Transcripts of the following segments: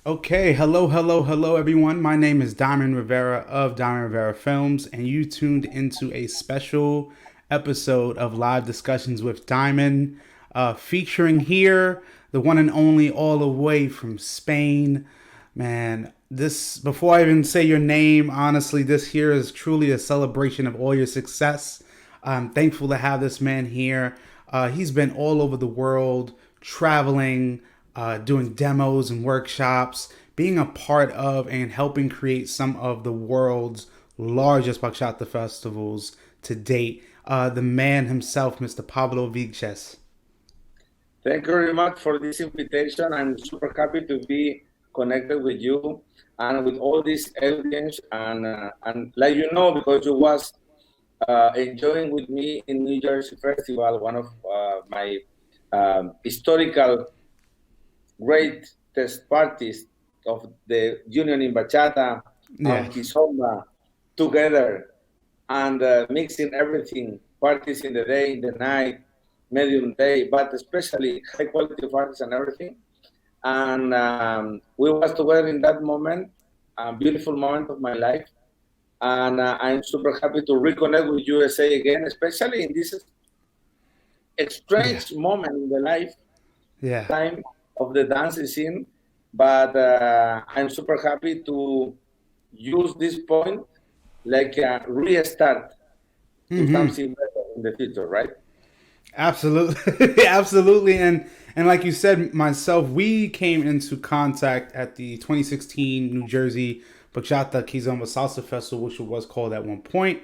Okay, hello, everyone. My name is Diamond Rivera of Diamond Rivera Films, and you tuned into a special episode of Live Discussions with Diamond, featuring here the one and only, all the way from Spain. Man, this, before I even say your name, honestly, this here is truly a celebration of all your success. I'm thankful to have this man here. He's been all over the world, traveling, doing demos and workshops, being a part of and helping create some of the world's largest bachata festivals to date. The man himself, Mr. Pablo Vilches. Thank you very much for this invitation. I'm super happy to be connected with you and with all this audience. And like you know, because you was enjoying with me in New Jersey Festival, one of my historical great test parties of the Union in Bachata Yeah. and Kizomba together and mixing everything, parties in the day, in the night, medium day, but especially high quality of artists and everything. And we was together in that moment, a beautiful moment of my life. And I'm super happy to reconnect with USA again, especially in this Yeah. strange moment in the life Yeah. time of the dance scene. But I'm super happy to use this point like a restart to something better in the future, right? Absolutely, absolutely, and like you said, myself, we came into contact at the 2016 New Jersey Bachata Kizomba Salsa Festival, which it was called at one point.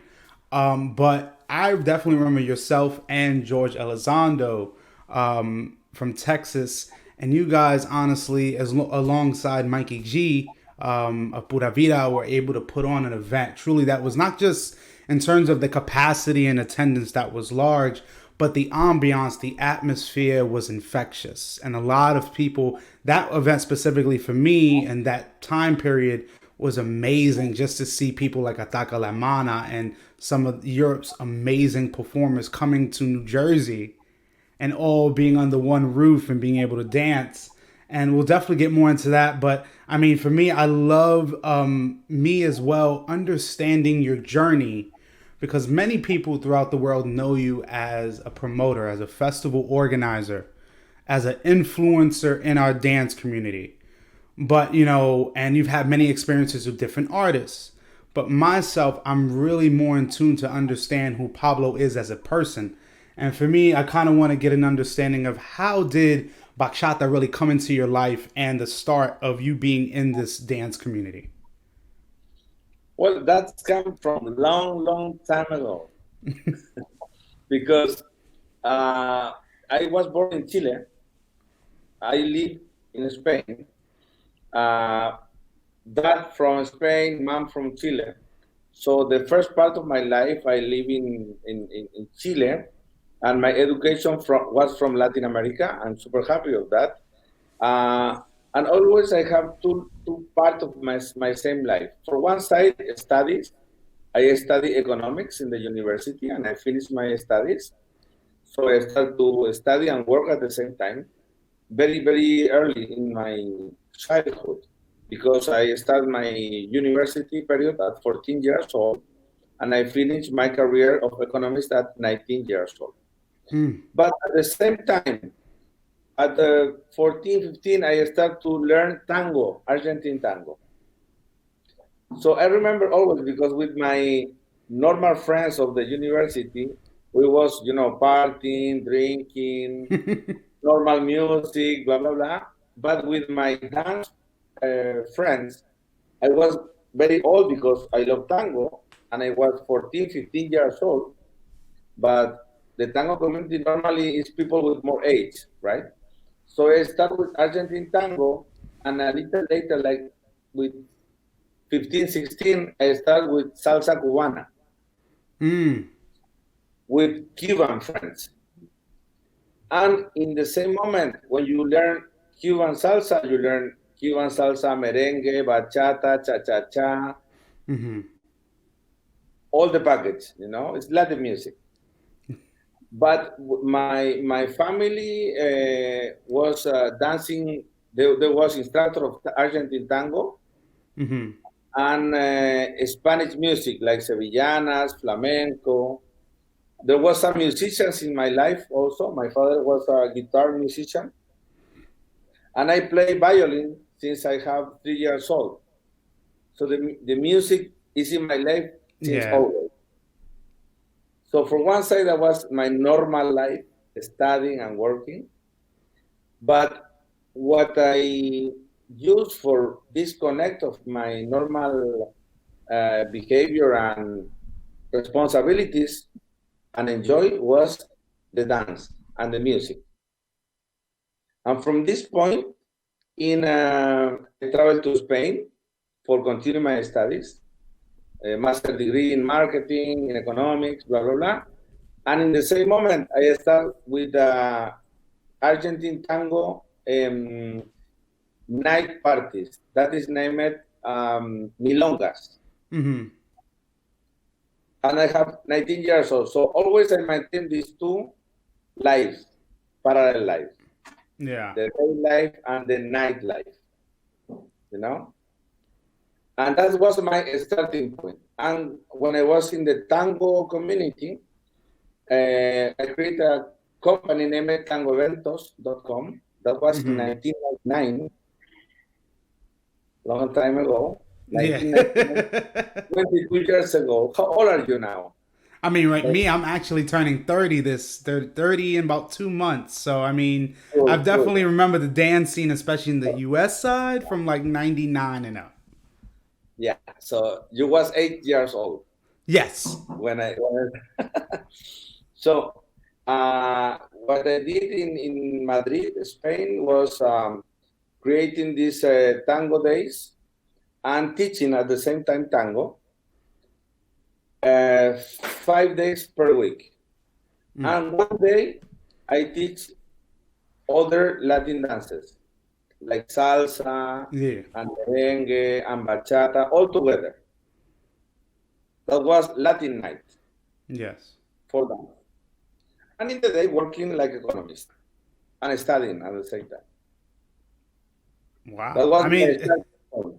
But I definitely remember yourself and George Elizondo from Texas, and you guys, honestly, alongside Mikey G of Pura Vida, were able to put on an event. Truly, that was not just in terms of the capacity and attendance that was large, but the ambiance, the atmosphere was infectious. And a lot of people, that event specifically for me and that time period was amazing just to see people like Ataka La Mana and some of Europe's amazing performers coming to New Jersey and all being under one roof and being able to dance. And we'll definitely get more into that. But I mean, for me, I love me as well, understanding your journey because many people throughout the world know you as a promoter, as a festival organizer, as an influencer in our dance community. But, you know, and you've had many experiences with different artists. But myself, I'm really more in tune to understand who Pablo is as a person. And for me, I kind of want to get an understanding of how did bachata really come into your life and the start of you being in this dance community. Well, that's come from long, long time ago because uh, I was born in Chile. I live in Spain. Uh, Dad from Spain, mom from Chile. So the first part of my life, I live in Chile, and my education was from Latin America. I'm super happy of that. Uh, and always I have two parts of my same life. For one side, studies. I study economics in the university, and I finished my studies. So I start to study and work at the same time, very, very early in my childhood, because I started my university period at 14 years old, and I finished my career of economist at 19 years old. But at the same time, at the 14, 15, I started to learn tango, Argentine tango. So I remember always because with my normal friends of the university, we was, partying, drinking, normal music, blah, blah, blah. But with my dance friends, I was very old because I love tango and I was 14, 15 years old. But the tango community normally is people with more age, right? So I started with Argentine tango, and a little later, like with 15, 16, I started with salsa cubana with Cuban friends. And in the same moment, when you learn Cuban salsa, you learn Cuban salsa, merengue, bachata, cha-cha-cha, Mm-hmm. all the package, it's Latin music. But my family was dancing. There was instructor of Argentine tango Mm-hmm. and Spanish music like sevillanas, flamenco. There was some musicians in my life also. My father was a guitar musician, and I play violin since I have 3 years old. So the music is in my life since Yeah. always. So for one side, that was my normal life, studying and working. But what I use for disconnect of my normal behavior and responsibilities and enjoy was the dance and the music. And from this point, I traveled to Spain for continue my studies, a master degree in marketing, in economics, blah, blah, blah. And in the same moment, I start with Argentine tango night parties. That is named milongas. Mm-hmm. And I have 19 years old. So always I maintain these two lives, parallel lives, Yeah. the day life and the night life, you know? And that was my starting point. And when I was in the tango community, I created a company named tangoeventos.com. That was in Mm-hmm. 1999, long time ago, Yeah. 1999, 22 years ago. How old are you now? I mean, right, Like, me, I'm actually turning 30 30 in about 2 months. So, I mean, I've cool, cool. definitely remember the dance scene, especially in the US side from like 99 and up. Yeah, so you was 8 years old Yes. when I so what I did in Madrid, Spain, was creating these tango days and teaching at the same time tango 5 days per week. Mm. And one day I teach other Latin dances like salsa Yeah. and merengue and bachata all together. That was Latin night Yes. for them. And in the day working like economist and studying at the same time. That Wow. was I my mean, starting point.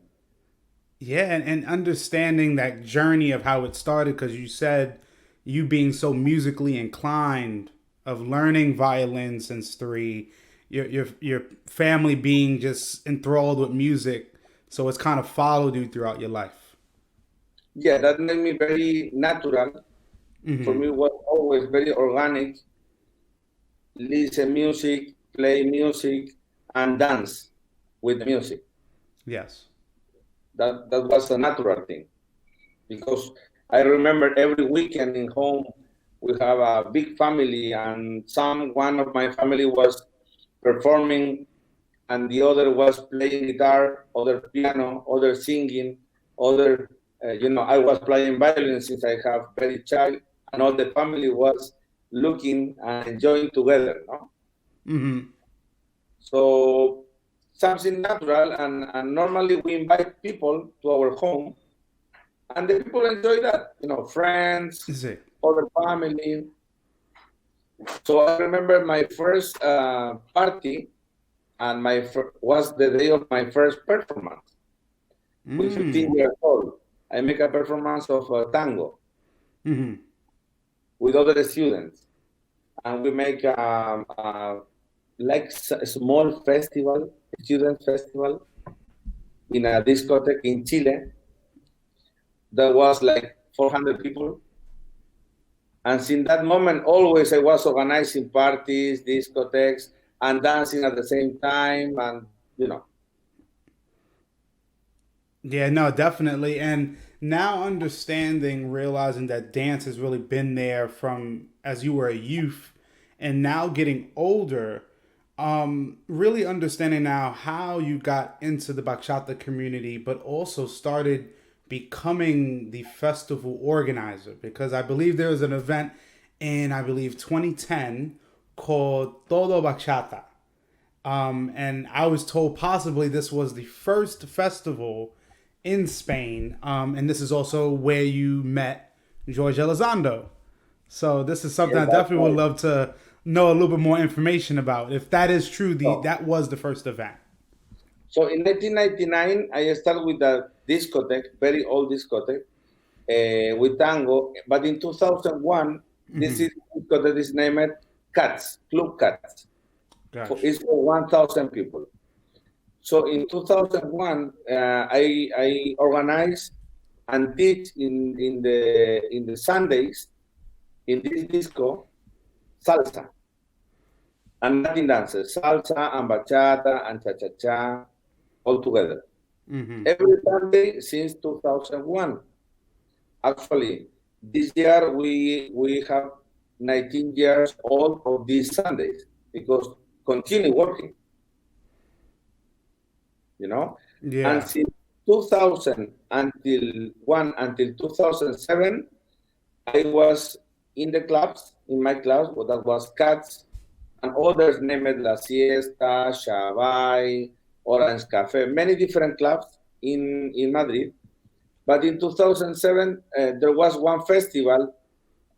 yeah, and understanding that journey of how it started, because you said you being so musically inclined, of learning violin since 3, your family being just enthralled with music, so it's kind of followed you throughout your life. Yeah, that made me very natural. For Mm-hmm. me, it was always very organic. Listen music, play music, and dance with the music. Yes. That was a natural thing because I remember every weekend in home we have a big family and one of my family was performing and the other was playing guitar, other piano, other singing, other I was playing violin since I have very child, and all the family was looking and enjoying together. No? Mm-hmm. So something natural, and normally we invite people to our home, and the people enjoy that. Friends, Is it? other family. So I remember my first party, and was the day of my first performance. With 15 Mm. years old, I make a performance of tango Mm-hmm. with other students, and we make like a small festival, student festival, in a discotheque in Chile. That was like 400 people, and since that moment, always I was organizing parties, discotheques, and dancing at the same time, and you know, Yeah, no, definitely. And now understanding, realizing that dance has really been there from as you were a youth and now getting older, really understanding now how you got into the bachata community, but also started becoming the festival organizer. Because I believe there was an event in, I believe, 2010 called Todo Bachata. And I was told possibly this was the first festival in Spain, and this is also where you met Jorge Elizondo. So this is something Yes, I that's definitely would right. love to know a little bit more information about. If that is true, the So, that was the first event. so in 1999, I started with a discotheque, very old discotheque, with tango. But in 2001, this is discotheque is named Cats, Club Cats. Gosh. It's for 1,000 people. So in 2001, I organized and teach in the Sundays in this disco salsa and Latin dances, salsa and bachata and cha cha cha all together. Every Sunday since 2001. Actually, this year we have 19 years old of these Sundays because continue working, you know. And Yeah. since 2000 until 2007, I was in the clubs, in my clubs, well, that was Cats, and others named La Siesta, Shabay, Orange Cafe, many different clubs in Madrid. But in 2007, there was one festival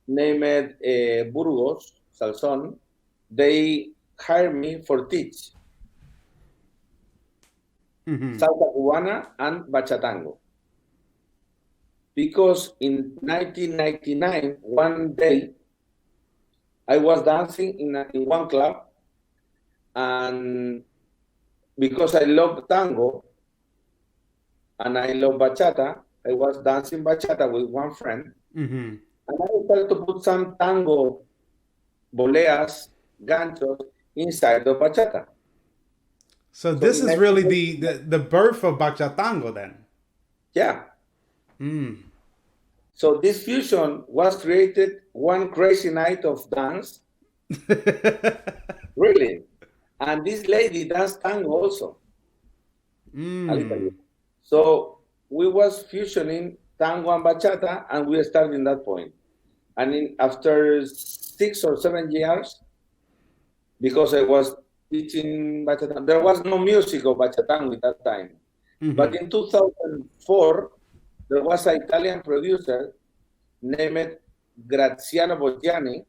named Burgos, Salson. They hired me for teach salsa cubana and bachatango. Because in 1999, one day, I was dancing in one club, and because I love tango and I love bachata, I was dancing bachata with one friend, and I started to put some tango boleas, ganchos inside the bachata. So So this in is really 1999, the birth of BachaTango then. yeah. So this fusion was created one crazy night of dance, really. And this lady danced tango also, a little bit. So we was fusioning tango and bachata, and we started in that point. And after 6 or 7 years, because I was teaching bachata, there was no music of bachatango at that time. But in 2004, there was an Italian producer named Graziano Boggiani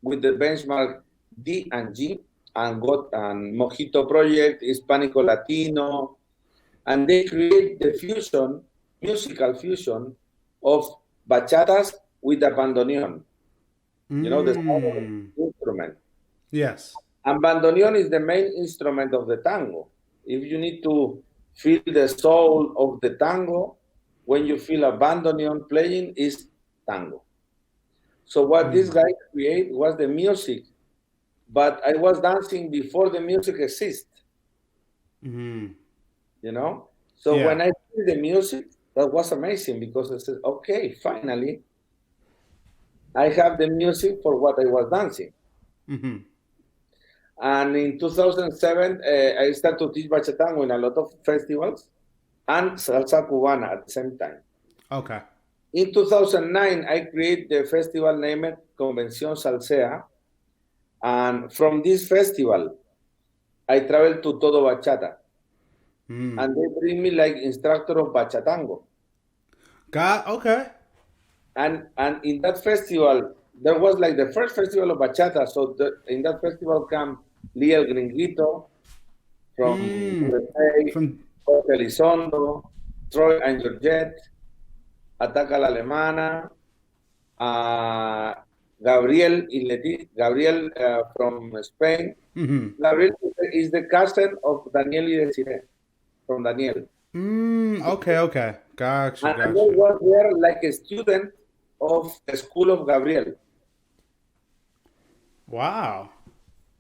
with the benchmark D and G and got and Mojito Project, Hispanico Latino, and they create the fusion, musical fusion of bachatas with the bandoneon. You know, the sound of the instrument. Yes. And bandoneon is the main instrument of the tango. If you need to feel the soul of the tango, when you feel a bandoneon playing, is tango. So what this guy created was the music, but I was dancing before the music exists, you know? So Yeah. when I heard the music, that was amazing because I said, okay, finally, I have the music for what I was dancing. And in 2007, I started to teach bachatango in a lot of festivals and salsa cubana at the same time. Okay. In 2009, I created the festival named Convención Salsea. And from this festival, I traveled to Todo Bachata. And they bring me like instructor of bachatango. God. Okay. And in that festival, there was like the first festival of bachata. So in that festival come Liel Gringuito from USA, From. Jorge Elizondo, Troy and Georgette, Ataca la Alemana, Gabriel from Spain. Gabriel is the cousin of Daniel y Desiree, from Daniel. Okay. Okay. Gotcha. And Daniel Gotcha. was there like a student of the school of Gabriel Wow.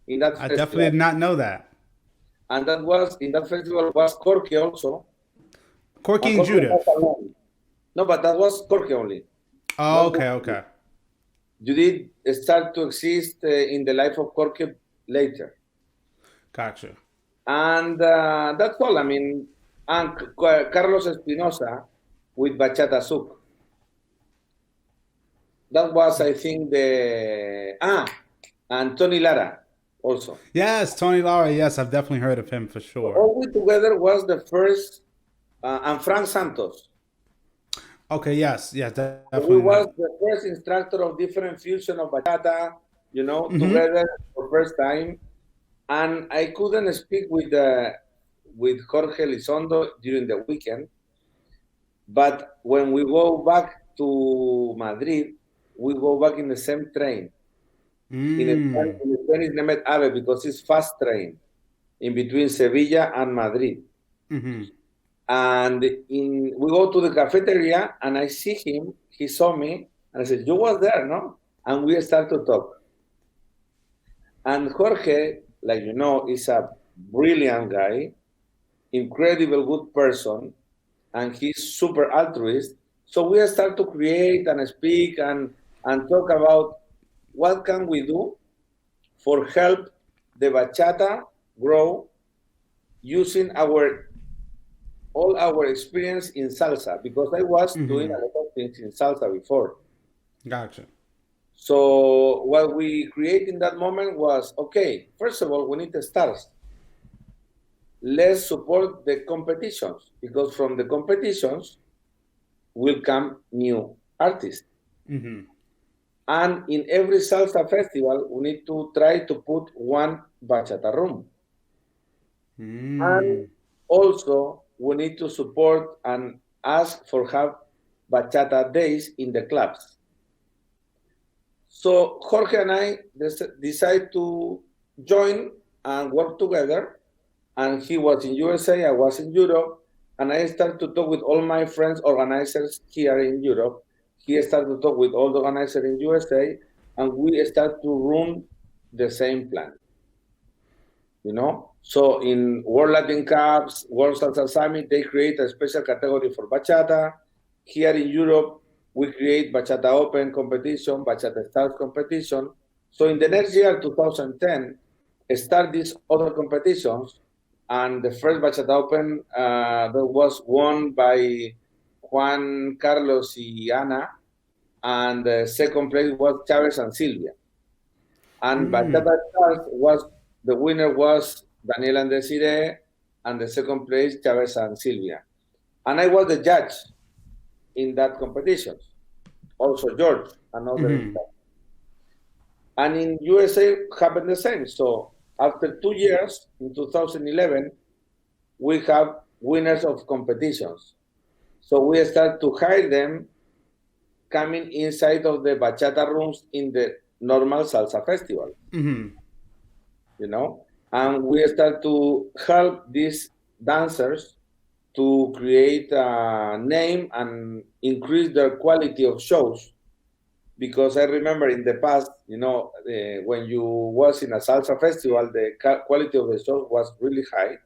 in that I definitely festival. did not know that. And that was in that festival was Corky also. Corky And and Corky was Judith. alone. No, but that was Corky only. Oh, Not okay. Judith. Okay. Judith start to exist in the life of Corky later. Gotcha. And that's all. I mean, and Carlos Espinosa with Bachata Soup. That was, I think, and Tony Lara also. Yes, Tony Lara. Yes, I've definitely heard of him for So sure. all we together was the first and Frank Santos. Okay, yes, yes, We definitely was know. the first instructor of different fusion of bachata, Mm-hmm. together for first time. And I couldn't speak with Jorge Elizondo during the weekend, but when we go back to Madrid, we go back in the same train. Mm. In the train is named Ave because it's fast train in between Sevilla and Madrid. Mm-hmm. And we go to the cafeteria and I see him. He saw me and I said, "You was there, no?" And we start to talk. And Jorge, like is a brilliant guy, incredible good person, and he's super altruist. So we start to create and speak and talk about what can we do for help the bachata grow using our all our experience in salsa because I was doing Mm-hmm. a lot of things in salsa before. Gotcha. So what we create in that moment was okay. First of all, we need the stars. Let's support the competitions because from the competitions will come new artists. Mm-hmm. And in every salsa festival, we need to try to put one bachata room. And Mm. also, we need to support and ask for have bachata days in the clubs. So Jorge and I decide to join and work together. And he was in USA, I was in Europe, and I started to talk with all my friends, organizers here in Europe. He started to talk with all the organizers in USA, and we start to run the same plan. So in World Latin Cups, World Salsa Summit, they create a special category for bachata. Here in Europe, we create Bachata Open competition, Bachata Stars competition. So in the next year, 2010, start these other competitions. And the first Bachata Open that was won by Juan Carlos y Ana. And the second place was Chavez and Silvia. And Mm. Bachata Stars was the winner was Daniel and Desiree, and the second place Chavez and Silvia. And I was the judge in that competition. Also George, another Mm-hmm. instance. And in USA happened the same. So after 2 years, in 2011, we have winners of competitions. So we start to hire them coming inside of the bachata rooms in the normal salsa festival. Mm-hmm. And we start to help these dancers to create a name and increase their quality of shows. Because I remember in the past, when you was in a salsa festival, the quality of the shows was really high,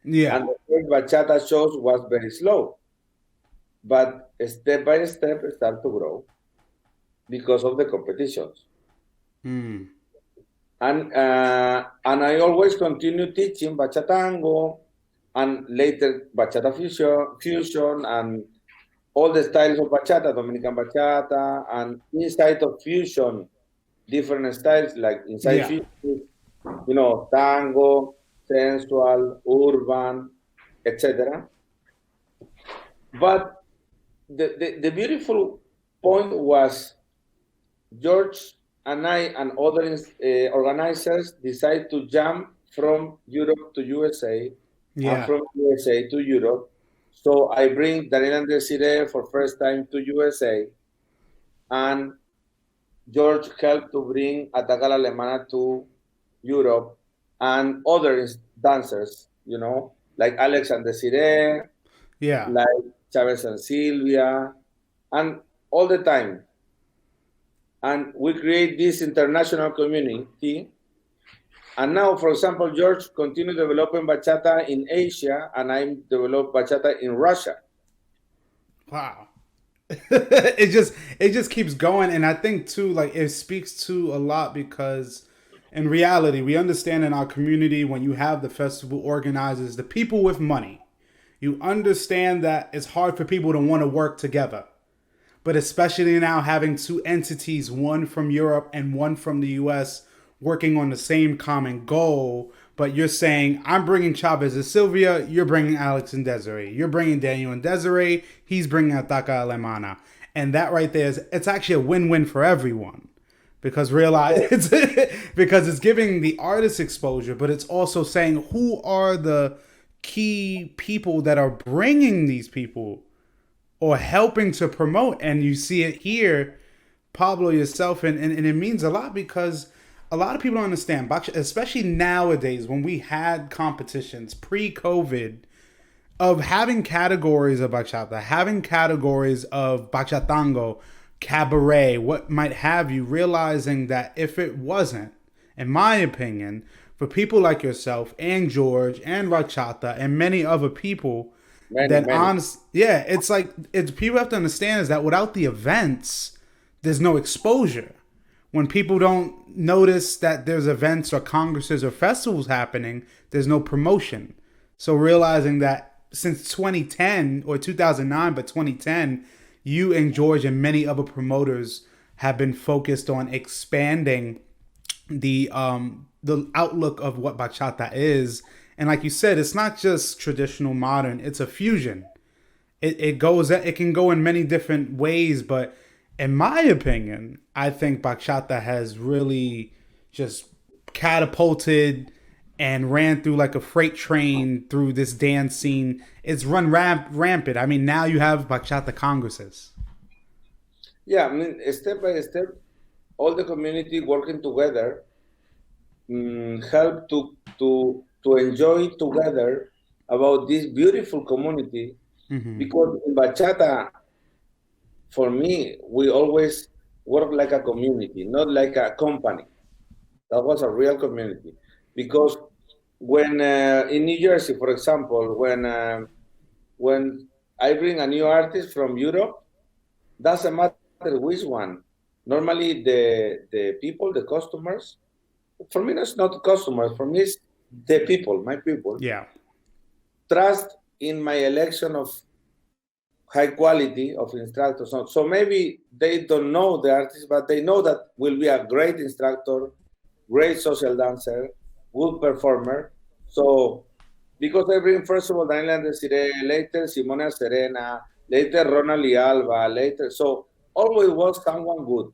Yeah. and the first bachata shows was very slow. But step by step, start to grow because of the competitions. Mm. And I always continue teaching BachaTango and later bachata fusion and all the styles of bachata, Dominican bachata, and inside of fusion, different styles like inside Yeah. fusion, tango, sensual, urban, etc. But the beautiful point was George and I and other organizers decide to jump from Europe to USA and Yeah. from USA to Europe. So I bring Daniel and Desiree for first time to USA, and George helped to bring Atacal Alemana to Europe and other dancers, like Alex and Desiree, Yeah. like Chavez and Silvia, and all the time. And we create this international community. And now, for example, George continue developing bachata in Asia, and I develop bachata in Russia. Wow. it just keeps going, and I think too, like, it speaks to a lot because in reality we understand in our community when you have the festival organizers, the people with money, you understand that it's hard for people to want to work together. But especially now having two entities, one from Europe and one from the US, working on the same common goal, but you're saying I'm bringing Chavez and Sylvia, you're bringing Alex and Desiree, you're bringing Daniel and Desiree, he's bringing Ataka Alemana, and that right there is it's actually a win-win for everyone because realize it's because it's giving the artist exposure, but it's also saying who are the key people that are bringing these people or helping to promote, and you see it here, Pablo yourself, and it means a lot because a lot of people don't understand, especially nowadays when we had competitions pre-COVID of having categories of bachata, having categories of BachaTango, cabaret, what might have you, realizing that if it wasn't, in my opinion, for people like yourself and George and Rachata and many other people, Many, then many. honest, yeah, it's like it's people have to understand is that without the events, there's no exposure. When people don't notice that there's events or congresses or festivals happening, there's no promotion. So realizing that since 2010 or 2009, but 2010, you and George and many other promoters have been focused on expanding the outlook of what bachata is. And like you said, it's not just traditional modern; it's a fusion. It can go in many different ways, but in my opinion, I think bachata has really just catapulted and ran through like a freight train through this dance scene. It's run rampant. I mean, now you have bachata congresses. Yeah, I mean, step by step, all the community working together help to enjoy together about this beautiful community. Hmm. Because in bachata, for me, we always work like a community, not like a company. That was a real community. Because when in New Jersey, for example, when I bring a new artist from Europe, doesn't matter which one. Normally, the people, the customers, for me, it's not customers. For me, it's the people, my people, Yeah. trust in my election of high quality of instructors. So maybe they don't know the artist, but they know that will be a great instructor, great social dancer, good performer. So because I bring first of all Daniela Desiree, later Simona Serena, later Ronald Alba, later so always was someone good.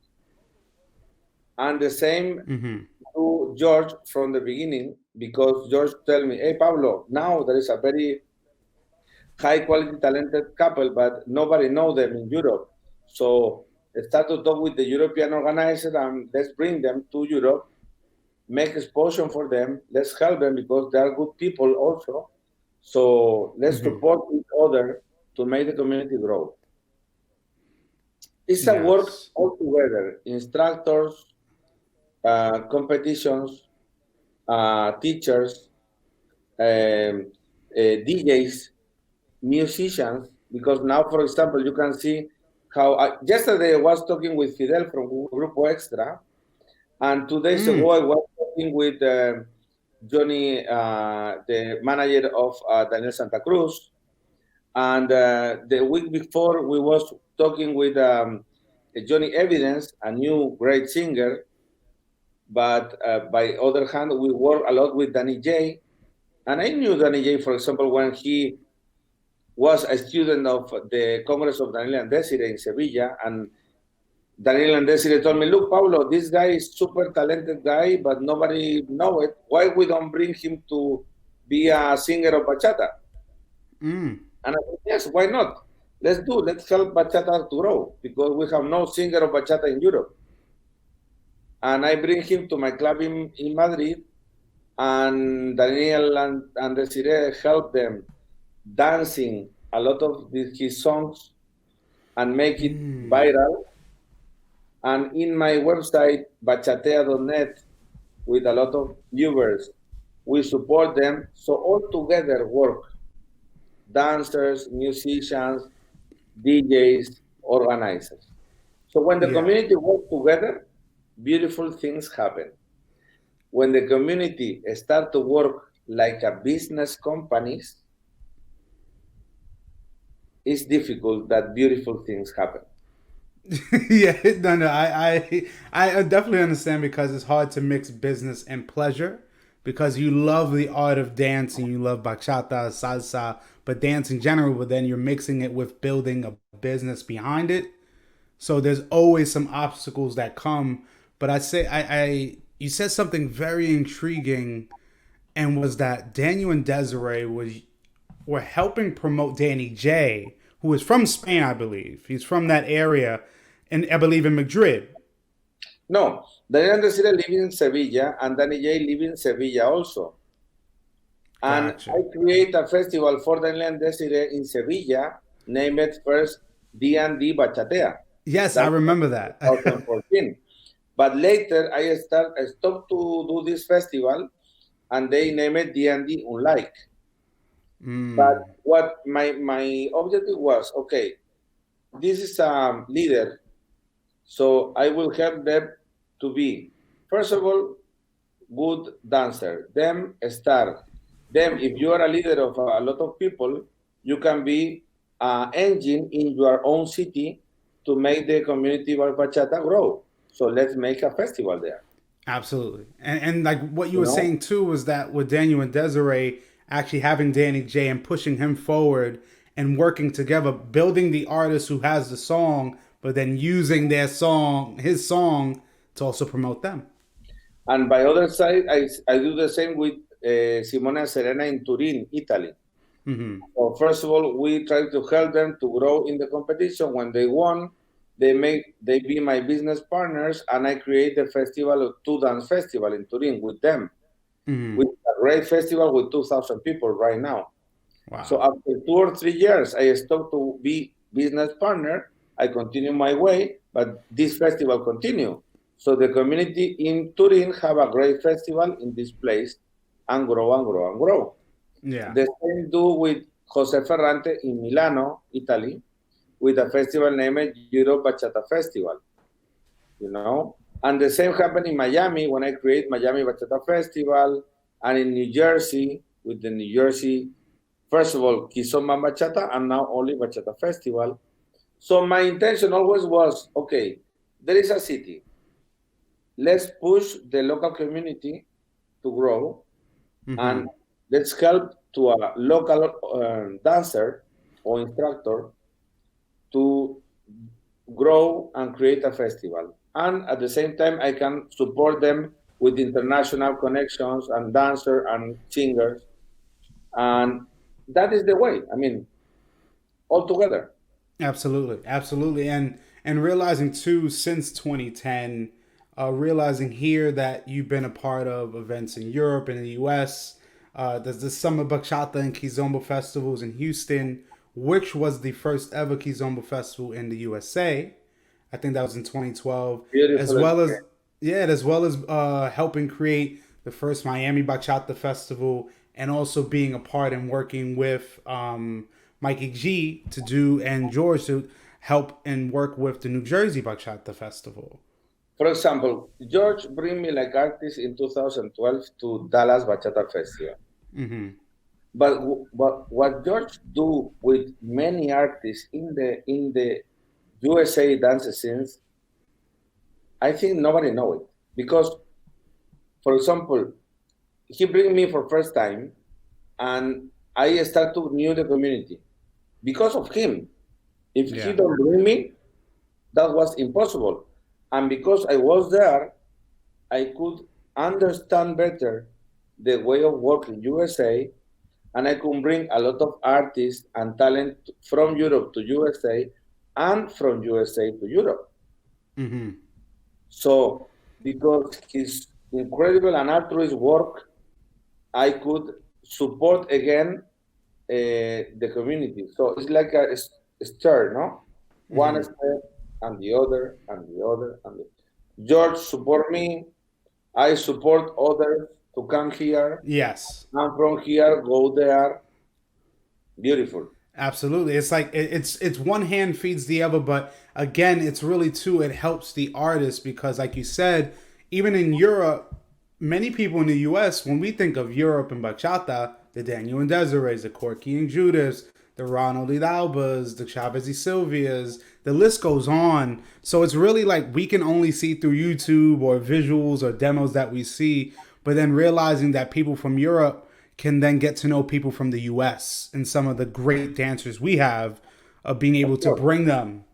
And the same Hmm. to George from the beginning, because George tell me, hey Pablo, now there is a very high quality talented couple, but nobody know them in Europe. So start to talk with the European organizer and let's bring them to Europe, make exposure for them, let's help them because they are good people also. So let's Hmm. support each other to make the community grow. It's a work Yes. all together, instructors, competitions, teachers, um, DJs, musicians, because now, for example, you can see how yesterday I was talking with Fidel from Grupo Extra, and 2 days ago I was talking with Johnny, the manager of Daniel Santa Cruz, and the week before we was talking with Johnny Evidence, a new great singer, but by other hand, we work a lot with Danny J, and I knew Danny J, for example, when he was a student of the Congress of Daniel and Desiree in Sevilla. And Daniel and Desiree told me, look, Paulo, this guy is super talented guy, but nobody know it. Why we don't bring him to be a singer of bachata? Mm. And I said, yes, why not? Let's help bachata to grow because we have no singer of bachata in Europe. And I bring him to my club in Madrid, and Daniel and Desiree help them dancing a lot of his songs and make it Mm. viral. And in my website, bachatea.net, with a lot of viewers, we support them. So all together work, dancers, musicians, DJs, organizers. So when the Yeah. community work together, beautiful things happen. When the community start to work like a business companies, it's difficult that beautiful things happen. Yeah, no, I definitely understand because it's hard to mix business and pleasure because you love the art of dancing, you love bachata, salsa, but dance in general, but then you're mixing it with building a business behind it. So there's always some obstacles that come. But I you said something very intriguing, and was that Daniel and Desiree were helping promote Danny J, who is from Spain, I believe. He's from that area, and I believe in Madrid. No, Daniel and Desiree live in Sevilla, and Danny J live in Sevilla also. And Gotcha. I create a festival for Daniel and Desiree in Sevilla, named it first D&D Bachatea. Yes, I That remember that. was 2014. But later I stopped to do this festival, and they named it D&D Unlike. But what my objective was, okay, this is a leader, so I will help them to be, first of all, good dancer. Them start. Them, if you are a leader of a lot of people, you can be an engine in your own city to make the community of bachata grow. So let's make a festival there. Absolutely. And like what you You were know, saying too was that with Daniel and Desiree actually having Danny J and pushing him forward and working together, building the artist who has the song, but then using his song, to also promote them. and by other side, I do the same with Simone and Serena in Turin, Italy. Mm-hmm. So first of all, we try to help them to grow in the competition. When they won, they be my business partners, and I create the festival, two dance festival in Turin with them. Mm-hmm. With a great festival with 2,000 people right now. So Wow. after 2 or 3 years, I stopped to be business partner. I continue my way, but this festival continue. So the community in Turin have a great festival in this place, and grow and grow and grow. Yeah. The same do with Jose Ferrante in Milano, Italy, with a festival named Euro Bachata Festival, you know. And the same happened in Miami when I create Miami Bachata Festival, and in New Jersey with the New Jersey, first of all, Kizomba Bachata, and now only Bachata Festival. So my intention always was, okay, there is a city. Let's push the local community to grow, Mm-hmm. and let's help to a local dancer or instructor to grow and create a festival. And at the same time, I can support them with international connections and dancers and singers. And that is the way. I mean, all together. Absolutely, absolutely, and realizing too since 2010, realizing here that you've been a part of events in Europe and in the U.S. There's the Summer Bachata and Kizomba festivals in Houston, which was the first ever Kizomba festival in the USA. I think that was in 2012, as Beautiful well as experience. helping create the first Miami Bachata Festival, and also being a part and working with Mikey G to do and George to help and work with the New Jersey Bachata Festival. For example, George bring me like artist in 2012 to Dallas Bachata Festival. Mm-hmm. But what George do with many artists in the USA dance scenes, I think nobody know it. Because, for example, he bring me for first time, and I start to knew the community because of him. If he Yeah. don't bring me, that was impossible. And because I was there, I could understand better the way of working USA, and I could bring a lot of artists and talent from Europe to USA and from USA to Europe. Mm-hmm. So because his incredible and altruist work, I could support again the community. So it's like a stir, no? One Mm-hmm. step and the other and the other and the George support me. I support others to come here. Yes. I'm from here, go there. Beautiful. Absolutely. It's like it's one hand feeds the other, but again, it's really too it helps the artist because like you said, even in Europe, many people in the US, when we think of Europe and bachata, the Daniel and Desirees, the Corky and Judas, the Ronald Albas, the Chavez y Silvias, the list goes on. So it's really like we can only see through YouTube or visuals or demos that we see. but then realizing that people from Europe can then get to know people from the US and some of the great dancers we have, of being Of able to course. bring them.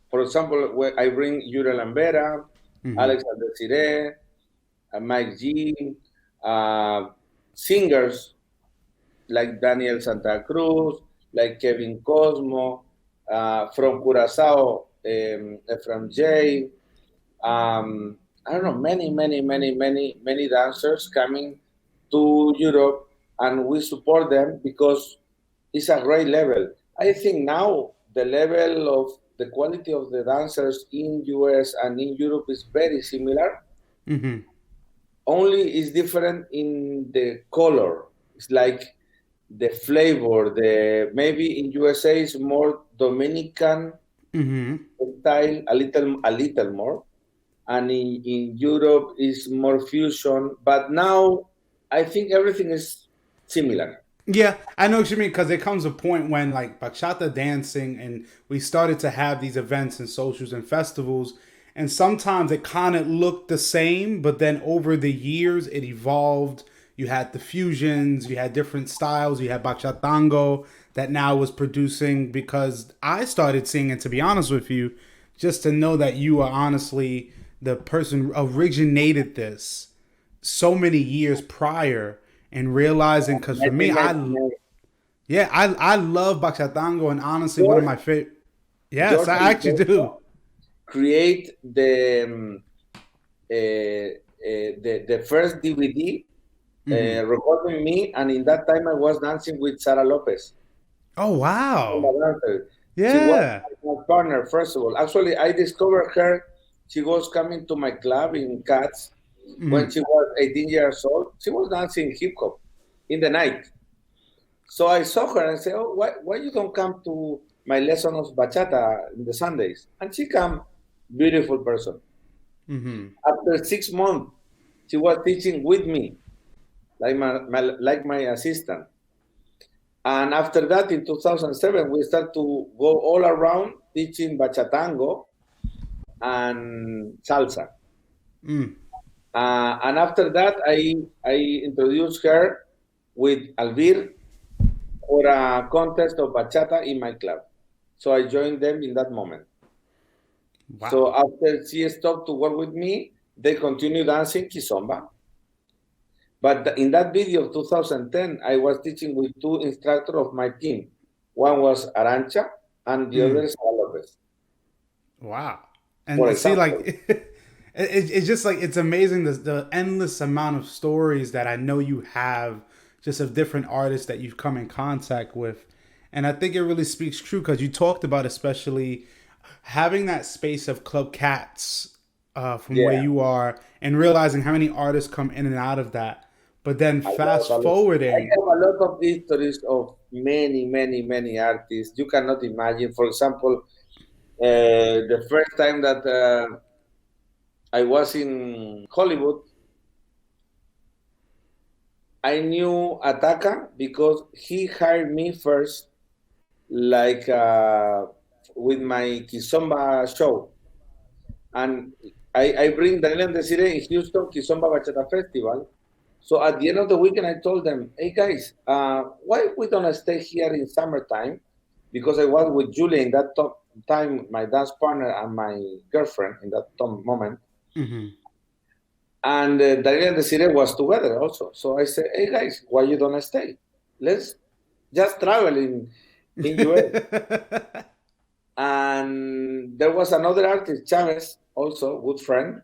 For example, when I bring Yuri Lambera, Hmm. Alex Desire, Mike G, uh, singers like Daniel Santa Cruz, like Kevin Cosmo, from Curacao, from J. I don't know, many dancers coming to Europe, and we support them because it's a great level. I think now the level of the quality of the dancers in US and in Europe is very similar. Hmm. Only is different in the color. It's like the flavor. The maybe in USA is more Dominican Hmm. style, a little more, and in Europe is more fusion. But now I think everything is similar. Yeah, I know what you mean, because there comes a point when like bachata dancing and we started to have these events and socials and festivals, and sometimes it kind of looked the same, but then over the years it evolved. You had the fusions, you had different styles, you had BachaTango that now was producing, because I started seeing it, to be honest with you, just to know that you are honestly the person who originated this so many years prior, and realizing, because for me, George, I love Tango, and honestly one of my favorite. Yes, George I actually do. create the first DVD Hmm. recording me, and in that time I was dancing with Sara Lopez. Oh wow. She was Yeah. my partner, first of all. Actually, I discovered her. She was coming to my club in Cats when Hmm. she was 18 years old. She was dancing hip hop in the night. So I saw her and said, "Oh, why you don't come to my lesson of bachata in the Sundays?" And she come, beautiful person. Hmm. After 6 months, she was teaching with me, like my assistant. And after that, in 2007, we start to go all around teaching bachatango and salsa. Mm. And after that, I introduced her with Albir for a contest of bachata in my club. So I joined them in that moment. Wow. So after she stopped to work with me, they continue dancing Kizomba. But in that video of 2010, I was teaching with two instructors of my team. One was Arancha and the other Mm. is Lopez, Wow. for And see, like, example. it's just like it's amazing the endless amount of stories that I know you have, just of different artists that you've come in contact with. And I think it really speaks true, because you talked about especially having that space of Club Cats, from where Yeah, you are, and realizing how many artists come in and out of that. But then I love fast a lot. I forwarding. have a lot of histories of many artists. You cannot imagine. For example, the first time that I was in Hollywood, I knew Ataka because he hired me first, like with my Kizomba show. And I bring Daniel and Desiree in Houston, Kizomba Bachata Festival. So at the end of the weekend, I told them, "Hey guys, why we don't stay here in summertime?" Because I was with Julie in that time, my dance partner and my girlfriend in that moment, Mhm. and Daniel and Desiree was together also. So I said, "Hey guys, why you don't stay? Let's just travel in US." And there was another artist, Chavez, also good friend,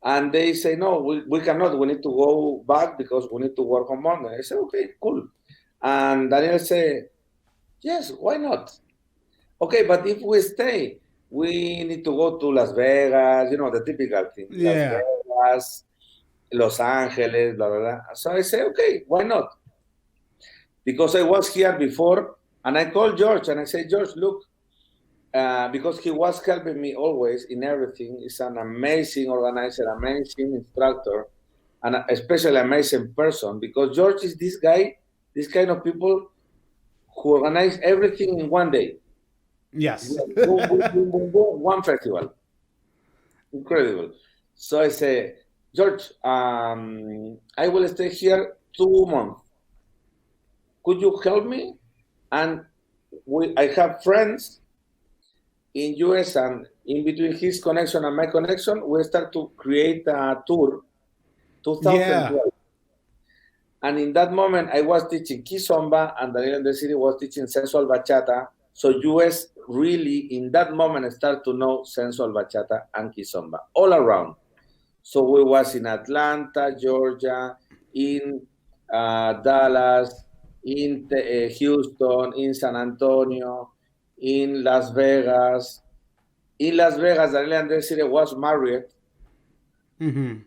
and they say, "No, we cannot. We need to go back because we need to work on Monday." I said, "Okay, cool." And Daniel said, "Yes, why not? Okay, but if we stay, we need to go to Las Vegas, the typical thing, Las Yeah. Vegas, Los Angeles, blah, blah, blah." So I say, "Okay, why not?" Because I was here before, and I called George and I say, "George, look," because he was helping me always in everything. He's an amazing organizer, amazing instructor, and especially amazing person, because George is this guy, this kind of people who organize everything in one day. Yes. Boom, boom, boom, boom, boom, one festival. Incredible. So I say, George, I will stay here 2 months. Could you help me? And I have friends in US, and in between his connection and my connection, we start to create a tour Yeah. 2012. And in that moment, I was teaching Kizomba, and Daniel in the city was teaching sensual bachata. So US really, in that moment, start to know sensual bachata and Kizomba all around. So we was in Atlanta, Georgia, in Dallas, in Houston, in San Antonio, in Las Vegas. In Las Vegas, Daniel and the city was married. Mm-hmm.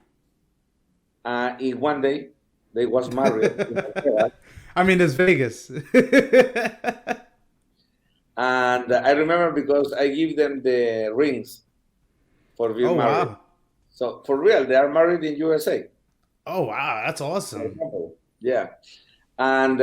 In one day, they was married in Las Vegas. I mean, it's Vegas. And I remember because I give them the rings for being Oh married. wow. So for real, they are married in USA. Oh wow, that's For awesome. example. Yeah. And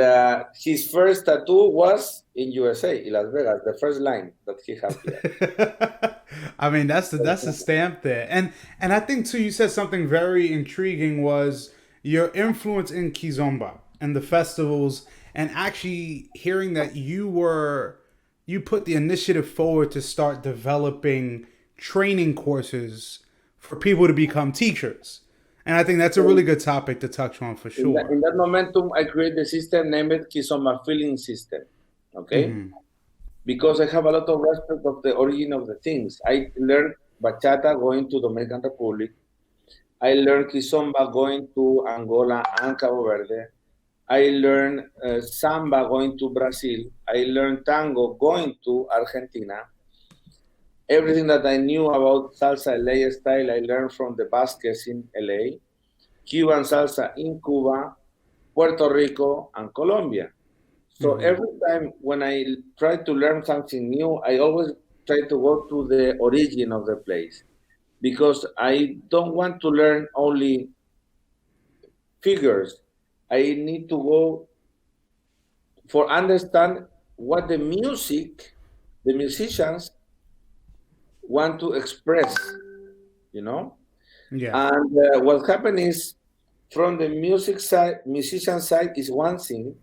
his first tattoo was in USA, in Las Vegas, the first line that he have here. I mean, that's the stamp there, and I think too. You said something very intriguing was your influence in Kizomba and the festivals, and actually hearing that you put the initiative forward to start developing training courses for people to become teachers, and I think that's a really good topic to touch on for In sure. that momentum, I created the system named Kizomba Feeling System. Okay? Mm-hmm. Because I have a lot of respect of the origin of the things. I learned bachata going to Dominican Republic. I learned kizomba going to Angola and Cabo Verde. I learned samba going to Brazil. I learned tango going to Argentina. Everything that I knew about salsa LA style, I learned from the Vasquez in LA, Cuban salsa in Cuba, Puerto Rico, and Colombia. So Mm-hmm. every time when I try to learn something new, I always try to go to the origin of the place because I don't want to learn only figures. I need to go for understand what the musicians want to express, you know. Yeah. And what happened is, from the music side, musician side is one thing,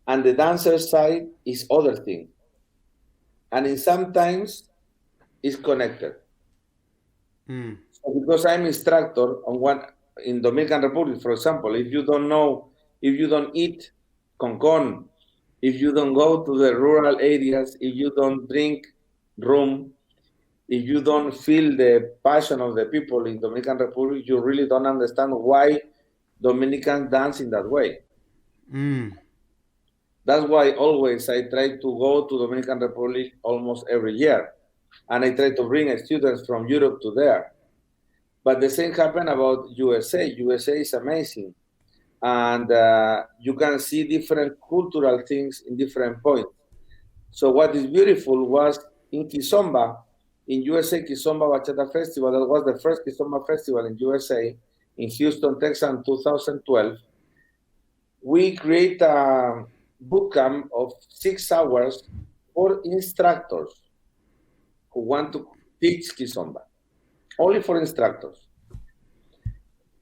and the dancer side is other thing, and in sometimes is connected. Mm. So because I'm instructor on one in Dominican Republic, for example, if you don't know, if you don't eat concon, if you don't go to the rural areas, if you don't drink rum, if you don't feel the passion of the people in Dominican Republic, you really don't understand why Dominicans dance in that way. Mm. That's why always I try to go to Dominican Republic almost every year, and I try to bring students from Europe to there. But the same happened about USA. USA is amazing, and you can see different cultural things in different points. So what is beautiful was in Kizomba, in USA, Kizomba Bachata Festival. That was the first Kizomba festival in USA, in Houston, Texas, in 2012. We create a boot camp of 6 hours for instructors who want to teach Kizomba, only for instructors.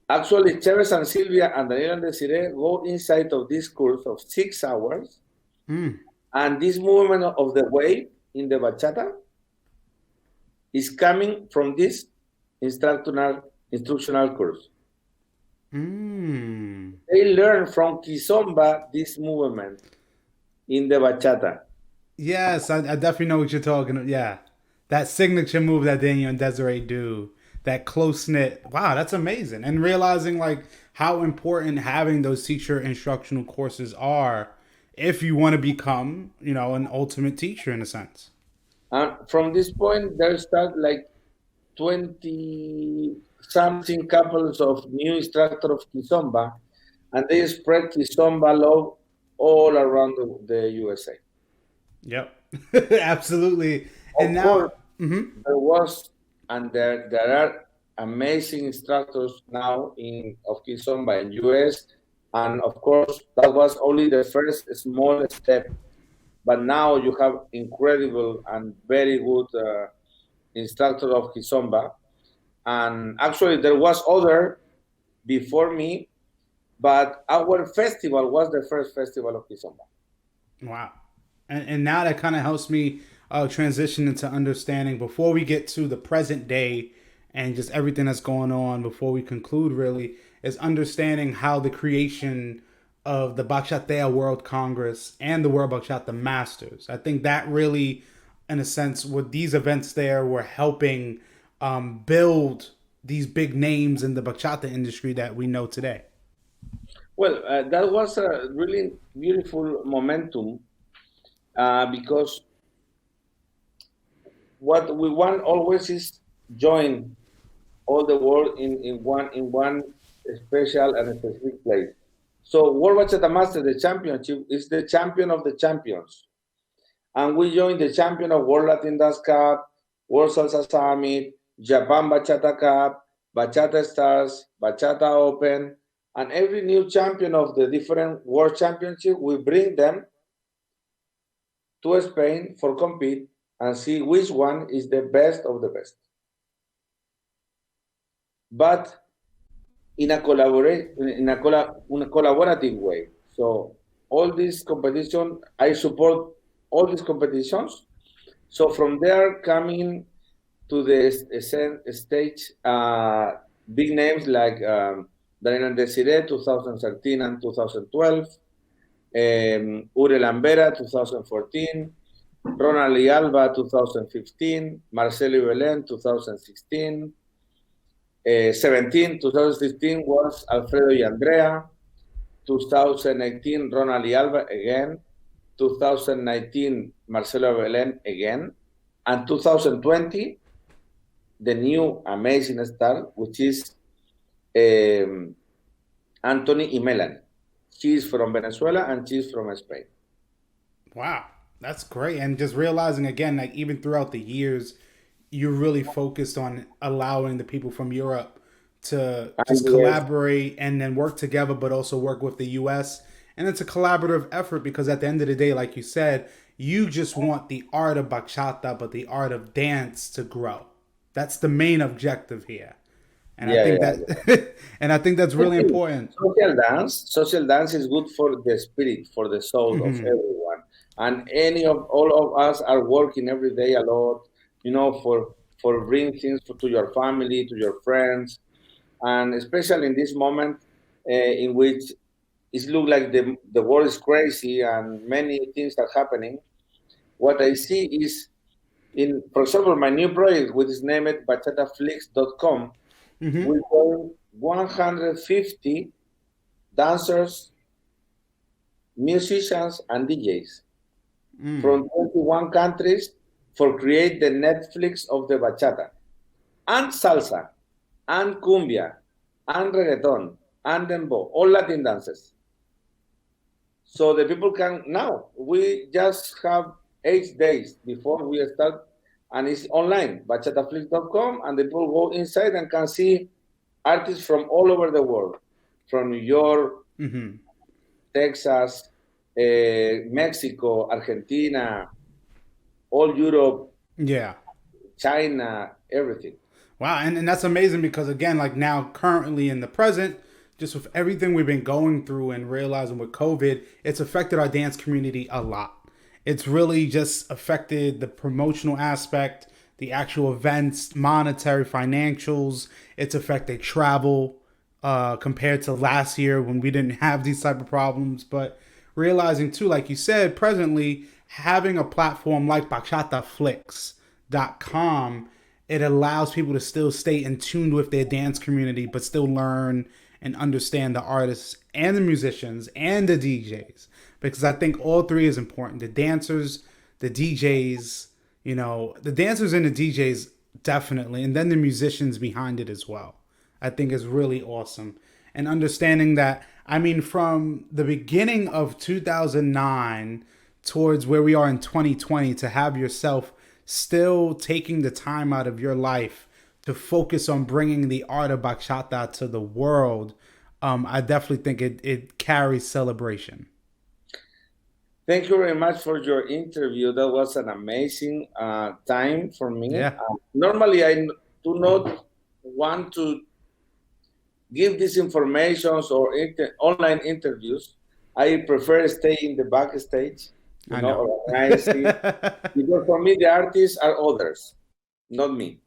Actually, Chavez and Sylvia and Daniel and Desiree go inside of this course of 6 hours, Mm. and this movement of the wave in the bachata is coming from this instructional course. Mm. They learn from Kizomba this movement in the bachata. Yes, I definitely know what you're talking about. Yeah. That signature move that Daniel and Desiree do, that close knit. Wow, that's amazing. And realizing like how important having those teacher instructional courses are if you want to become, an ultimate teacher in a sense. And from this point, there start like 20 something couples of new instructors of Kizomba, and they spread Kizomba love all around the USA. Yep. Absolutely. And Of course, now, mhm. there was and there are amazing instructors now in of Kizomba in US, and of course that was only the first small step. But now you have incredible and very good instructor of Kizomba, and actually there was other. before me, but our festival was the first festival of Kizomba. Wow. And now that kind of helps me transition into understanding before we get to the present day and just everything that's going on before we conclude really is understanding how the creation of the Bachatea World Congress and the World Bachata Masters. I think that really, in a sense, with these events there were helping build these big names in the bachata industry that we know today. Well, that was a really beautiful momentum because what we want always is join all the world in one special and specific place. So World Bachata Master, the championship, is the champion of the champions. And we joined the champion of World Latin Dance Cup, World Salsa Summit, Japan Bachata Cup, Bachata Stars, Bachata Open, and every new champion of the different world championship, we bring them to Spain for compete and see which one is the best of the best. But in a collaborative way. So all these competition, I support all these competitions. So from there coming to the stage, big names like Daniel Desiree 2013 and 2012, Ure Lambera 2014, Ronald Alba 2015, Marcelo Belen 2016, 2016 was Alfredo y Andrea, 2018 Ronald Alba again, 2019 Marcelo Belen again, and 2020 the new amazing star, which is Anthony y Melanie. She's from Venezuela and she's from Spain. Wow, that's great. And just realizing again, like even throughout the years, you really focused on allowing the people from Europe to just And yes, collaborate and then work together, but also work with the US. And it's a collaborative effort because at the end of the day, like you said, you just want the art of bachata, but the art of dance to grow. That's the main objective here. And I yeah, think yeah. that and I think that's really important. Social dance is good for the spirit, for the soul of Hmm. everyone. And any of all of us are working every day a lot, for bring things to your family, to your friends, and especially in this moment in which it looks like the world is crazy and many things are happening. What I see is for example, my new project, which is named BachataFlix.com, Hmm. we go 150 dancers, musicians, and DJs Mm. from 21 countries for create the Netflix of the bachata and salsa and cumbia and reggaeton and dembow, all Latin dances. So the people can now. We just have 8 days before we start, and it's online, bachataflix.com, and the people go inside and can see artists from all over the world, from New York, Hmm. Texas, Mexico, Argentina, all Europe, Yeah. China, everything. Wow, and that's amazing because again, like now currently in the present, just with everything we've been going through and realizing with COVID, it's affected our dance community a lot. It's really just affected the promotional aspect, the actual events, monetary, financials. It's affected travel compared to last year when we didn't have these type of problems. But realizing too, like you said, presently having a platform like BachataFlix.com, it allows people to still stay in tune with their dance community, but still learn and understand the artists and the musicians and the DJs. Because I think all three is important. The dancers, the DJs, the dancers and the DJs definitely, and then the musicians behind it as well. I think is really awesome. And understanding that, I mean, from the beginning of 2009 towards where we are in 2020, to have yourself still taking the time out of your life to focus on bringing the art of bachata to the world, I definitely think it carries celebration. Thank you very much for your interview. That was an amazing time for me. Yeah. Normally, I do not want to give these informations or online interviews, I prefer stay in the backstage, I know. organizing, because for me the artists are others, not me.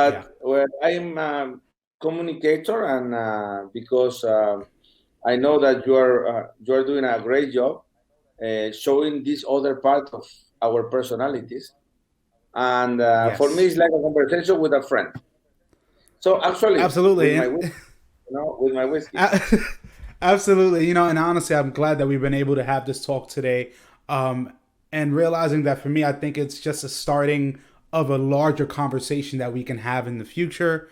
Yeah. But when I'm a communicator, and because I know that you are doing a great job showing this other part of our personalities, and for me Yes. it's like a conversation with a friend. So actually, with Absolutely. my And with my whiskey. absolutely. And honestly, I'm glad that we've been able to have this talk today. Um, and realizing that for me, I think it's just a starting of a larger conversation that we can have in the future.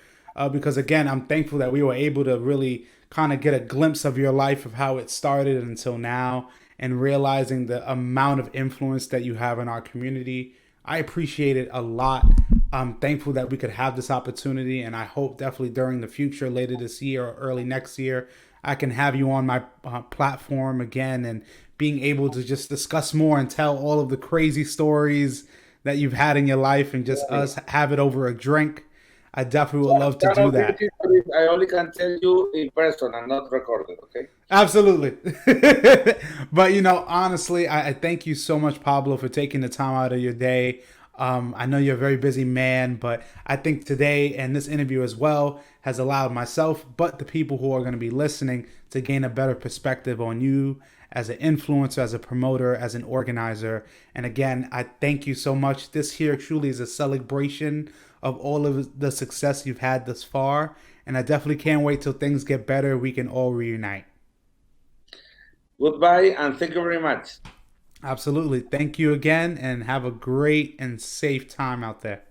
Because again, I'm thankful that we were able to really kind of get a glimpse of your life, of how it started until now, and realizing the amount of influence that you have in our community. I appreciate it a lot. I'm thankful that we could have this opportunity, and I hope definitely during the future, later this year or early next year, I can have you on my platform again and being able to just discuss more and tell all of the crazy stories that you've had in your life and just Right. us have it over a drink. I definitely would love to do This that. history I only can tell you in person and not recorded. Okay. Absolutely. But honestly, I thank you so much, Pablo, for taking the time out of your day. I know you're a very busy man, but I think today and this interview as well has allowed myself, but the people who are going to be listening, to gain a better perspective on you as an influencer, as a promoter, as an organizer. And again, I thank you so much. This here truly is a celebration of all of the success you've had thus far. And I definitely can't wait till things get better. We can all reunite. Goodbye and thank you very much. Absolutely. Thank you again and have a great and safe time out there.